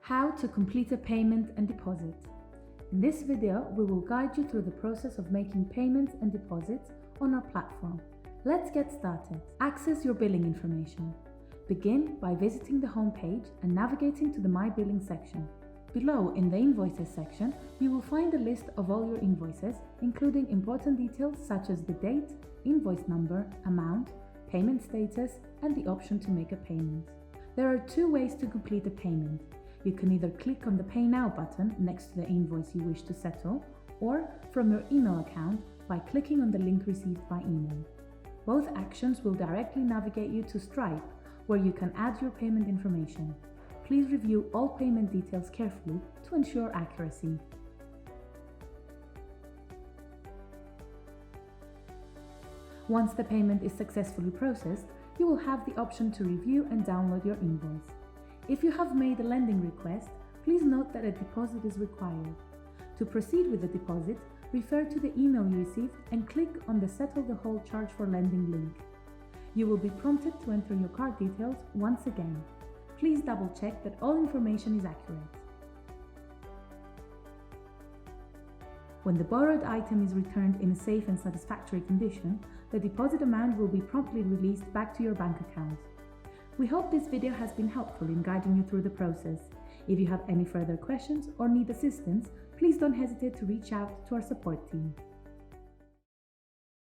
How to complete a payment and deposit. In this video, we will guide you through the process of making payments and deposits on our platform. Let's get started. Access your billing information. Begin by visiting the home page and navigating to the My Billing section. Below, in the Invoices section, you will find a list of all your invoices, including important details such as the date, invoice number, amount, payment status, and the option to make a payment. There are two ways to complete a payment. You can either click on the Pay Now button next to the invoice you wish to settle, or from your email account by clicking on the link received by email. Both actions will directly navigate you to Stripe, where you can add your payment information. Please review all payment details carefully to ensure accuracy. Once the payment is successfully processed, you will have the option to review and download your invoice. If you have made a lending request, please note that a deposit is required. To proceed with the deposit, refer to the email you received and click on the Settle the Whole Charge for Lending link. You will be prompted to enter your card details once again. Please double-check that all information is accurate. When the borrowed item is returned in a safe and satisfactory condition, the deposit amount will be promptly released back to your bank account. We hope this video has been helpful in guiding you through the process. If you have any further questions or need assistance, please don't hesitate to reach out to our support team.